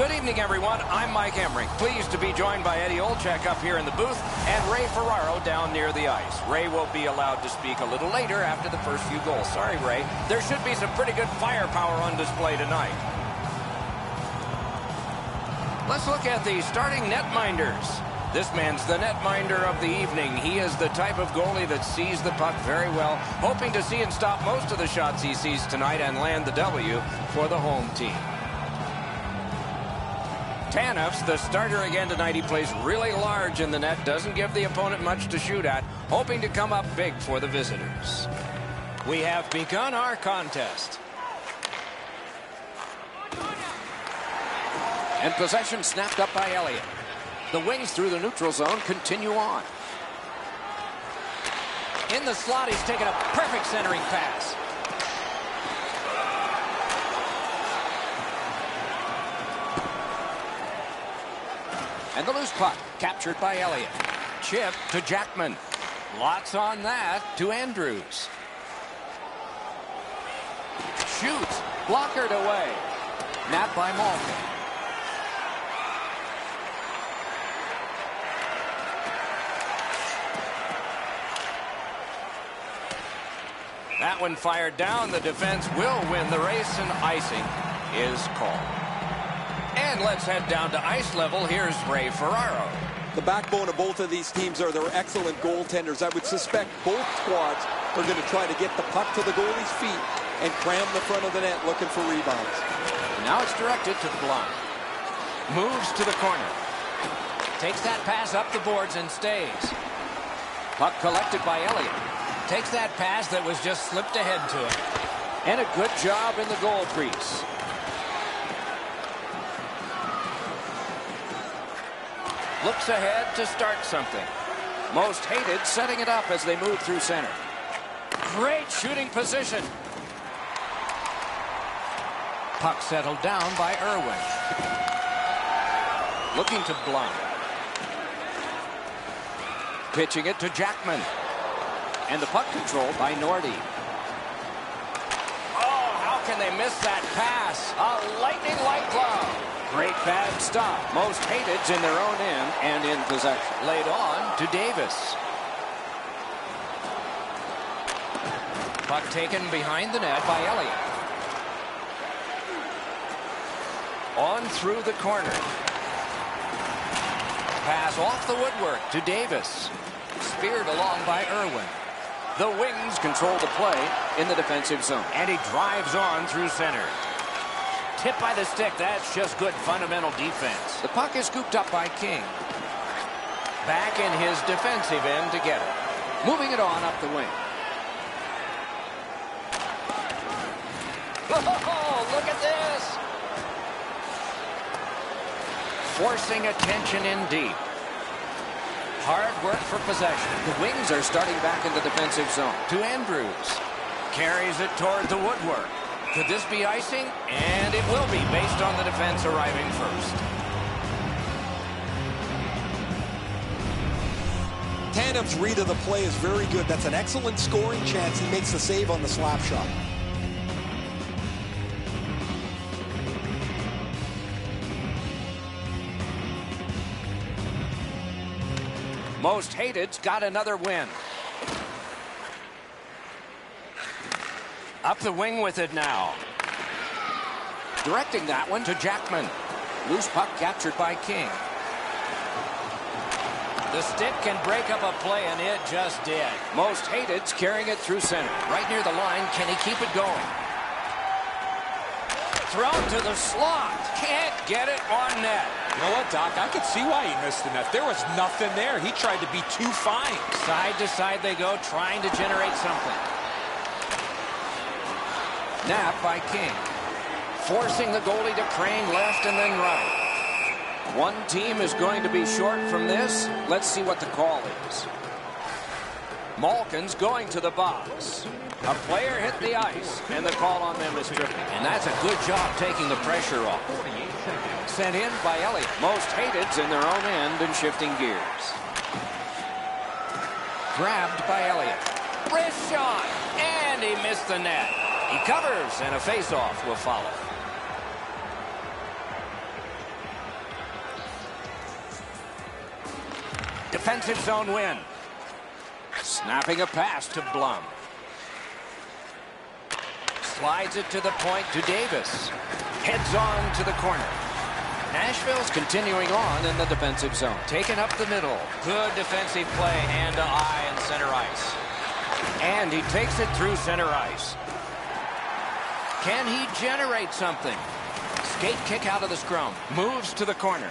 Good evening, everyone. I'm Mike Emmerich. Pleased to be joined by Eddie Olczyk up here in the booth and Ray Ferraro down near the ice. Ray will be allowed to speak a little later after the first few goals. Sorry, Ray. There should be some pretty good firepower on display tonight. Let's look at the starting netminders. This man's the netminder of the evening. He is the type of goalie that sees the puck very well, hoping to see and stop most of the shots he sees tonight and land the W for the home team. Taneff's the starter again tonight. He plays really large in the net, doesn't give the opponent much to shoot at, hoping to come up big for the visitors. We have begun our contest. And possession snapped up by Elliott. The wings through the neutral zone continue on. In the slot, he's taken a perfect centering pass. And the loose puck captured by Elliott. Chip to Jackman. Lots on that to Andrews. Shoots. Blockered away. Napped by Malkin. That one fired down. The defense will win the race, and icing is called. And let's head down to ice level. Here's Ray Ferraro. The backbone of both of these teams are their excellent goaltenders. I would suspect both squads are going to try to get the puck to the goalie's feet and cram the front of the net looking for rebounds. Now it's directed to the blind. Moves to the corner. Takes that pass up the boards and stays. Puck collected by Elliott. Takes that pass that was just slipped ahead to him. And a good job in the goal crease. Looks ahead to start something. Most hated setting it up as they move through center. Great shooting position. Puck settled down by Irwin. Looking to Blunt. Pitching it to Jackman. And the puck controlled by Nordy. Oh, how can they miss that pass? A lightning light glove. Great bad stop. Most hated's in their own end and in possession. Laid on to Davis. Puck taken behind the net by Elliott. On through the corner. Pass off the woodwork to Davis. Speared along by Irwin. The wings control the play in the defensive zone. And he drives on through center. Tipped by the stick. That's just good fundamental defense. The puck is scooped up by King. Back in his defensive end to get it. Moving it on up the wing. Oh, look at this. Forcing attention in deep. Hard work for possession. The wings are starting back in the defensive zone. To Andrews. Carries it toward the woodwork. Could this be icing? And it will be based on the defense arriving first. Taneff's read of the play is very good. That's an excellent scoring chance. He makes the save on the slap shot. Most hated's got another win. Up the wing with it now. Directing that one to Jackman. Loose puck captured by King. The stick can break up a play, and it just did. Most hated's carrying it through center. Right near the line. Can he keep it going? Thrown to the slot. Can't get it on net. You know what, Doc? I could see why he missed the net. There was nothing there. He tried to be too fine. Side to side they go, trying to generate something. Nap by King. Forcing the goalie to crane left and then right. One team is going to be short from this. Let's see what the call is. Malkin's going to the box. A player hit the ice, and the call on them is tripping. And that's a good job taking the pressure off. Sent in by Elliott. Most hated's in their own end and shifting gears. Grabbed by Elliott. Wrist shot, and he missed the net. He covers, and a face-off will follow. defensive zone win. Snapping a pass to Blum. Slides it to the point to Davis. Heads on to the corner. Nashville's continuing on in the defensive zone. Taken up the middle. Good defensive play, hand to eye in center ice. And he takes it through center ice. Can he generate something? Skate kick out of the scrum. Moves to the corner.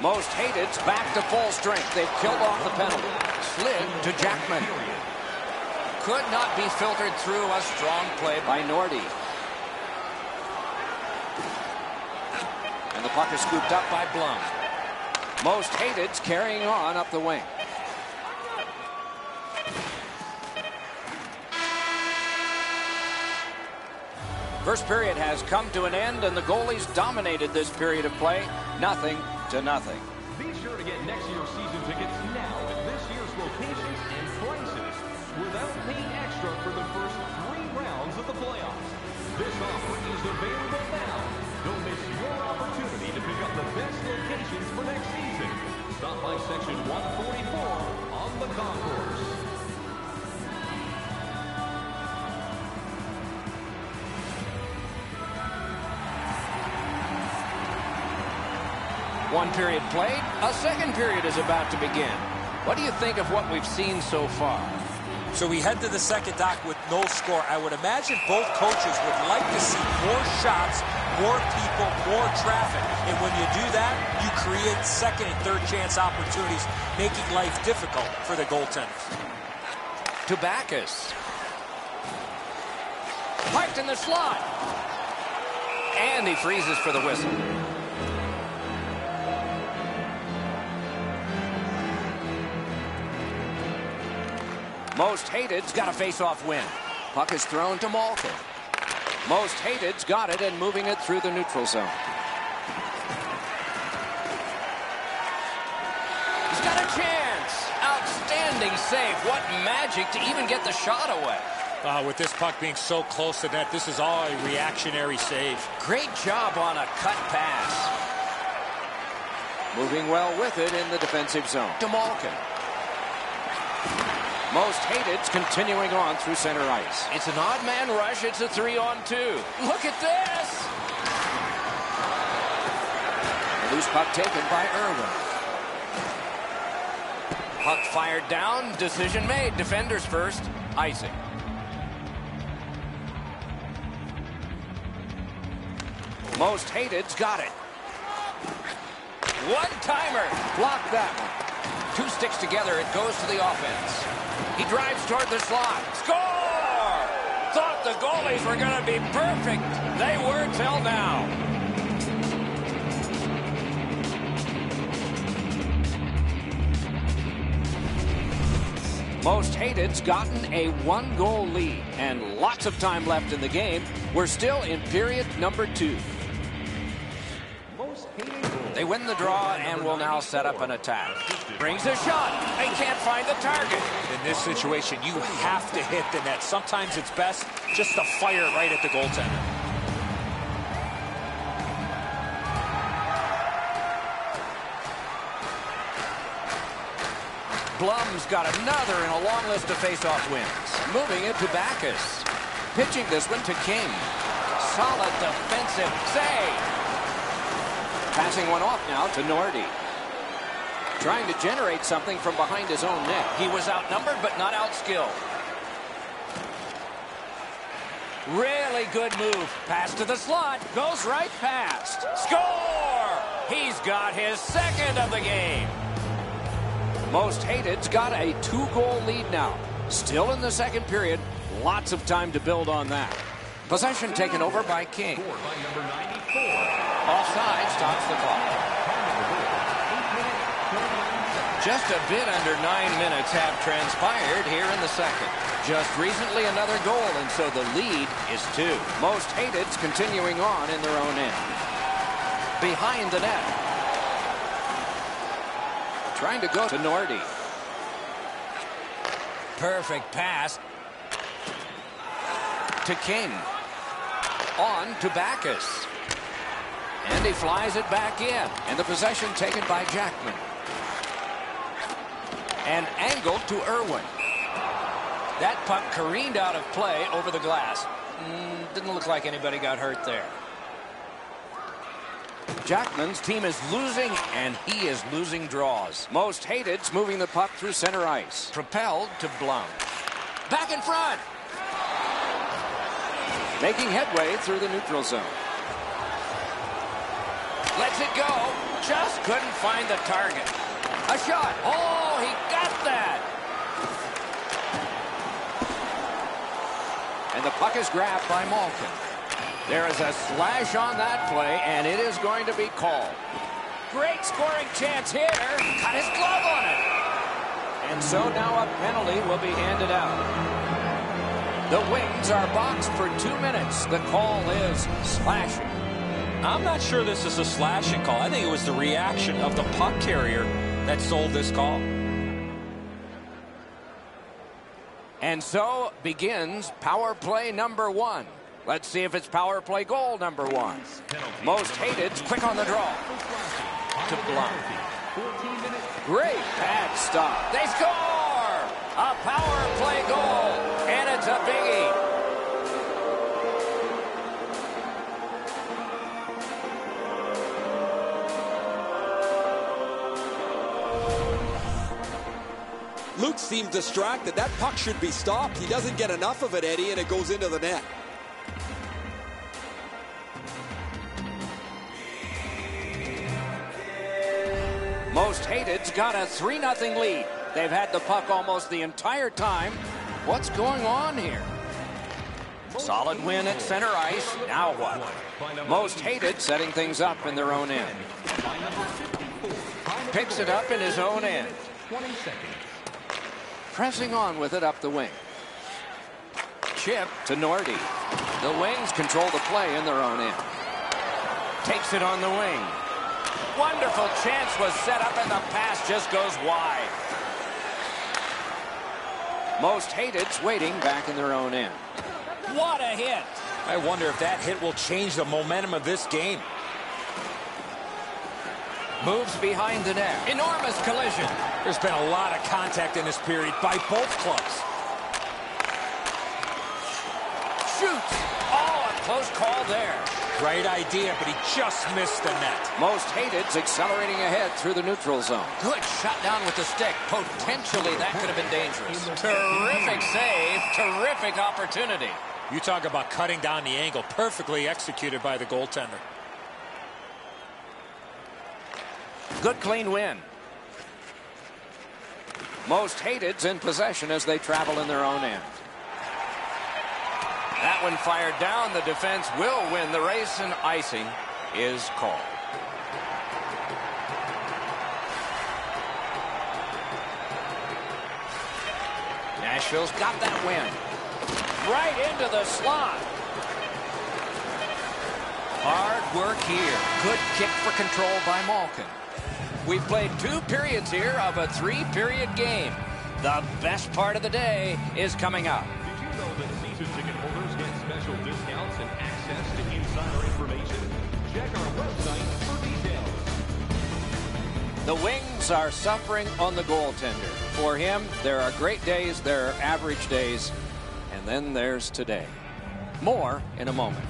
Most Hated's back to full strength. They've killed off the penalty. Slid to Jackman. Could not be filtered through. A strong play by Nordy. And the puck is scooped up by Blum. Most Hated's carrying on up the wing. First period has come to an end, and the goalies dominated this period of play, 0-0. Be sure to get next year's season tickets now at this year's locations and prices without paying extra for the first 3 rounds of the playoffs. This offer is available now. Don't miss your opportunity to pick up the best locations for next season. Stop by section 144 on the concourse. One period played, a second period is about to begin. What do you think of what we've seen so far? So we head to the second dock with no score. I would imagine both coaches would like to see more shots, more people, more traffic. And when you do that, you create second and third chance opportunities, making life difficult for the goaltenders. To Backus. Parked in the slot. And he freezes for the whistle. Most Hated's got a face-off win. Puck is thrown to Malkin. Most Hated's got it and moving it through the neutral zone. He's got a chance. Outstanding save. What magic to even get the shot away. With this puck being so close to net, this is all a reactionary save. Great job on a cut pass. Moving well with it in the defensive zone. To Malkin. Most Hated's continuing on through center ice. It's an odd man rush. It's a 3-on-2. Look at this. A loose puck taken by Irwin. Puck fired down. Decision made. Defenders first. Icing. Most Hated's got it. One-timer. Block that one. 2 sticks together. It goes to the offense. He drives toward the slot. Score! Thought the goalies were going to be perfect. They were till now. Most Hated's gotten a 1-goal lead and lots of time left in the game. We're still in period number 2. They win the draw and will now set up an attack. Brings a shot. They can't find the target. In this situation, you have to hit the net. Sometimes it's best just to fire it right at the goaltender. Blum's got another in a long list of face-off wins. Moving it to Backus. Pitching this one to King. Solid defensive save. Passing one off now to Nordy. Trying to generate something from behind his own net. He was outnumbered but not outskilled. Really good move. Pass to the slot. Goes right past. Score! He's got his second of the game. Most Hated's got a 2-goal lead now. Still in the second period. Lots of time to build on that. Possession taken over by King. Offside stops the clock. Just a bit under 9 minutes have transpired here in the second. Just recently another goal, and so the lead is 2. Most Hated's continuing on in their own end. Behind the net. Trying to go to Nordy. Perfect pass. To King. On to Backus. And he flies it back in. And the possession taken by Jackman. and angled to Irwin. That puck careened out of play over the glass. Didn't look like anybody got hurt there. Jackman's team is losing, and he is losing draws. Most Hated's moving the puck through center ice. Propelled to Blum. Back in front. Making headway through the neutral zone. Lets it go. Just couldn't find the target. A shot. Oh, he got that. And the puck is grabbed by Malkin. There is a slash on that play, and it is going to be called. Great scoring chance here. Got his glove on it. And so now a penalty will be handed out. The Wings are boxed for 2 minutes. The call is slashing. I'm not sure this is a slashing call. I think it was the reaction of the puck carrier that sold this call. And so begins power play number 1. Let's see if it's power play goal number 1. Most Hated's quick on the draw. To Blum. Great pad stop. They score! A power play goal. And it's a biggie. Luke seemed distracted. That puck should be stopped. He doesn't get enough of it, Eddie, and it goes into the net. Most Hated's got a 3-0 lead. They've had the puck almost the entire time. What's going on here? Solid win at center ice. Now what? Most Hated setting things up in their own end. Picks it up in his own end. Pressing on with it up the wing. Chip to Nordy. The Wings control the play in their own end. Takes it on the wing. Wonderful chance was set up, and the pass just goes wide. Most Hated's waiting back in their own end. What a hit! I wonder if that hit will change the momentum of this game. Moves behind the net. Enormous collision. There's been a lot of contact in this period by both clubs. Shoots. Oh, a close call there. Great idea, but he just missed the net. Most Hated's accelerating ahead through the neutral zone. Good shot down with the stick. Potentially that could have been dangerous. Terrific save. Terrific opportunity. You talk about cutting down the angle. Perfectly executed by the goaltender. Good clean win. Most Hated's in possession as they travel in their own end. That one fired down. The defense will win the race, and icing is called. Nashville's got that win. Right into the slot. Hard work here. Good kick for control by Malkin. We've played 2 periods here of a 3-period game. The best part of the day is coming up. Did you know that season ticket holders get special discounts and access to insider information? Check our website for details. The Wings are suffering on the goaltender. For him, there are great days, there are average days, and then there's today. More in a moment.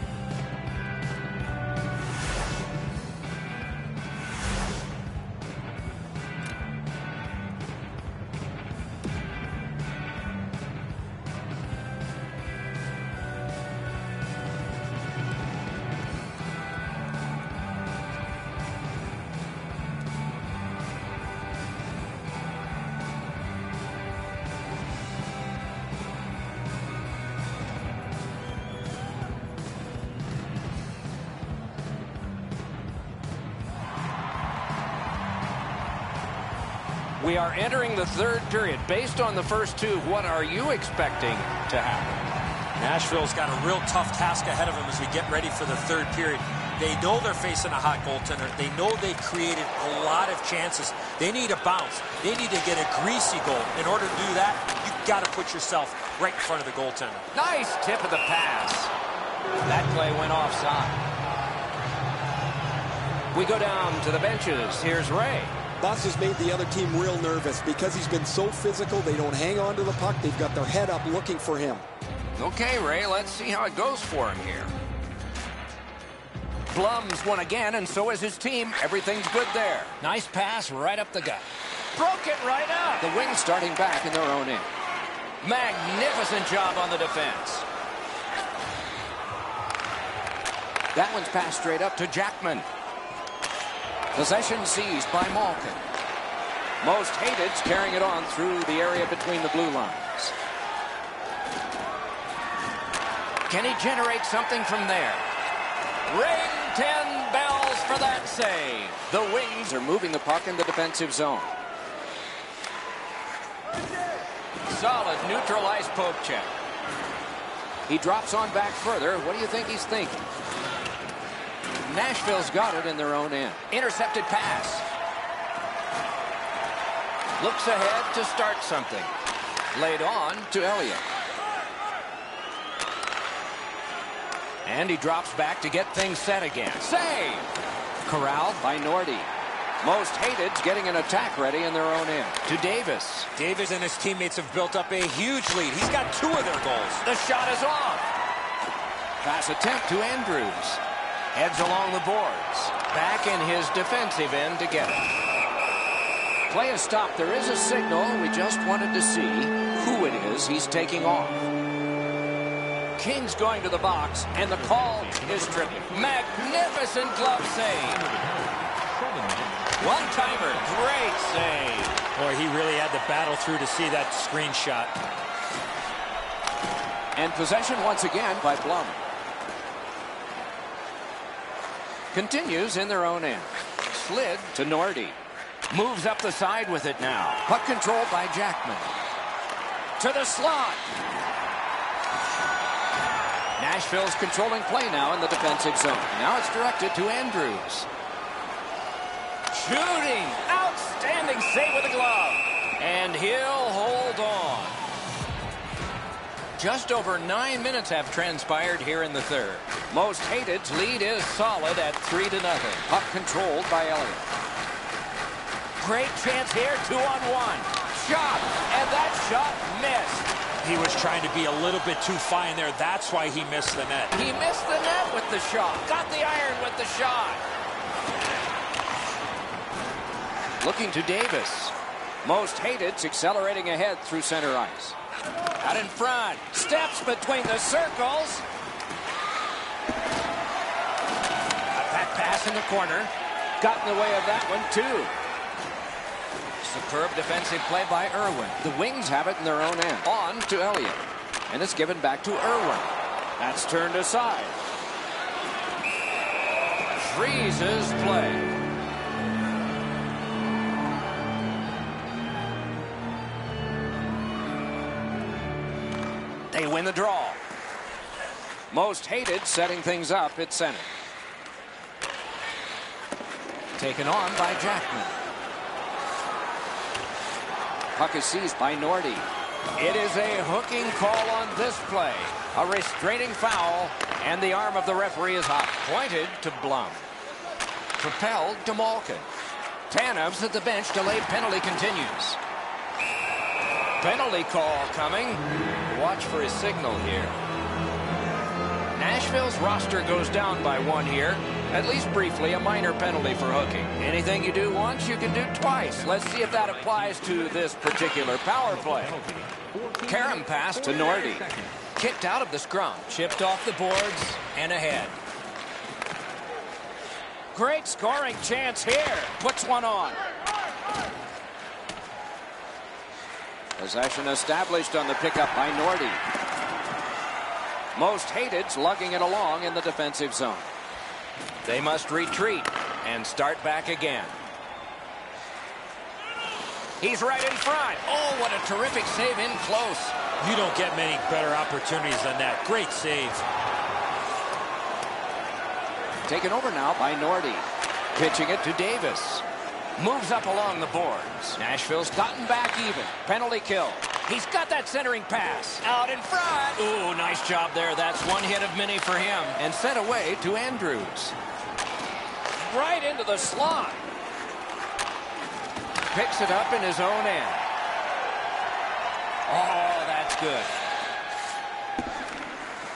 We are entering the 3rd period. Based on the first 2, what are you expecting to happen? Nashville's got a real tough task ahead of them as we get ready for the 3rd period. They know they're facing a hot goaltender. They know they've created a lot of chances. They need a bounce. They need to get a greasy goal. In order to do that, you've got to put yourself right in front of the goaltender. Nice tip of the pass. That play went offside. We go down to the benches. Here's Ray. Buss has made the other team real nervous because he's been so physical. They don't hang on to the puck. They've got their head up looking for him. Okay, Ray, let's see how it goes for him here. Blum's won again, and so is his team. Everything's good there. Nice pass right up the gut. Broke it right up. The Wings starting back in their own end. Magnificent job on the defense. That one's passed straight up to Jackman. Possession seized by Malkin. Most Hated's carrying it on through the area between the blue lines. Can he generate something from there? Ring 10 bells for that save. The Wings are moving the puck in the defensive zone. Solid neutral ice poke check. He drops on back further. What do you think he's thinking? Nashville's got it in their own end. Intercepted pass. Looks ahead to start something. Laid on to Elliott. And he drops back to get things set again. Save! Corralled by Nordy. Most Hated's getting an attack ready in their own end. To Davis. Davis and his teammates have built up a huge lead. He's got 2 of their goals. The shot is off. Pass attempt to Andrews. Heads along the boards. Back in his defensive end to get it. Play is stopped. There is a signal. We just wanted to see who it is he's taking off. King's going to the box, and the call is tripping. Magnificent glove save. One-timer. Great save. Boy, he really had to battle through to see that screenshot. And possession once again by Blum. Continues in their own end. Slid to Nordy. Moves up the side with it now. Puck controlled by Jackman. To the slot. Nashville's controlling play now in the defensive zone. Now it's directed to Andrews. Shooting. Outstanding save with the glove. And he'll hold on. Just over 9 minutes have transpired here in the third. Most Hated's lead is solid at 3-0. Puck controlled by Elliott. Great chance here, 2-on-1. Shot, and that shot missed. He was trying to be a little bit too fine there. That's why he missed the net. He missed the net with the shot. Got the iron with the shot. Looking to Davis. Most Hated's accelerating ahead through center ice. Out in front. Steps between the circles. A back pass in the corner. Got in the way of that one, too. Superb defensive play by Irwin. The Wings have it in their own end. On to Elliott. And it's given back to Irwin. That's turned aside. Freezes play. They win the draw. Most Hated setting things up at center. Taken on by Jackman. Puck is seized by Nordy. It is a hooking call on this play. A restraining foul, and the arm of the referee is hot. Pointed to Blum. Propelled to Malkin. Tanev's at the bench. Delayed penalty continues. Penalty call coming. Watch for his signal here. Nashville's roster goes down by 1 here. At least briefly, a minor penalty for hooking. Anything you do once, you can do twice. Let's see if that applies to this particular power play. Karam pass to Nordy. Kicked out of the scrum. Chipped off the boards and ahead. Great scoring chance here. Puts one on. Possession established on the pickup by Nordy. Most Hated's lugging it along in the defensive zone. They must retreat and start back again. He's right in front. Oh, what a terrific save in close. You don't get many better opportunities than that. Great save. Taken over now by Nordy. Pitching it to Davis. Moves up along the boards. Nashville's gotten back even. Penalty kill. He's got that centering pass. Out in front. Ooh, nice job there. That's one hit of many for him. And sent away to Andrews. Right into the slot. picks it up in his own end. Oh, that's good.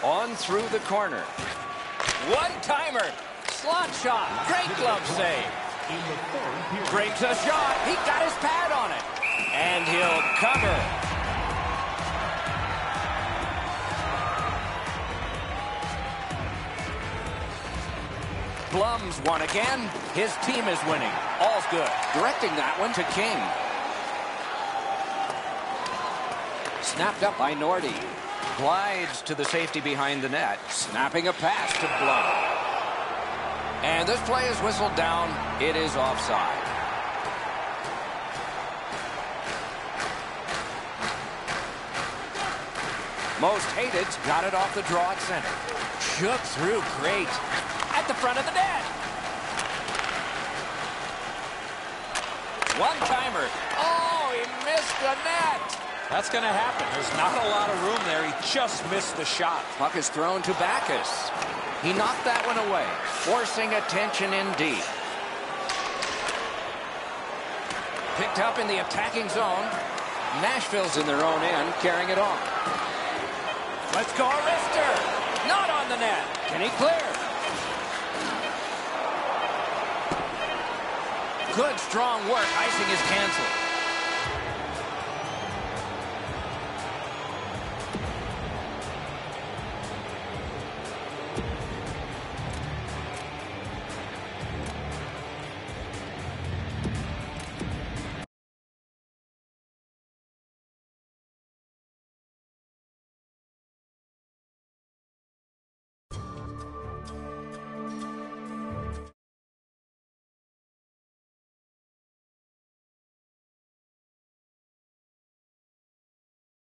On through the corner. One-timer. Slot shot. Great glove save. Brings a shot. He got his pad on it. And he'll cover. Blum's won again. His team is winning. All's good. Directing that one to King. Snapped up by Nordy. Glides to the safety behind the net. Snapping a pass to Blum. And this play is whistled down. It is offside. Most Hated's got it off the draw at center. Shook through great. At the front of the net. One-timer. Oh, he missed the net. That's going to happen. There's not a lot of room there. He just missed the shot. Puck is thrown to Backus. He knocked that one away, forcing attention indeed. Picked up in the attacking zone. Nashville's in their own end, carrying it on. Let's go, Arister. Not on the net. Can he clear? Good, strong work. Icing is canceled.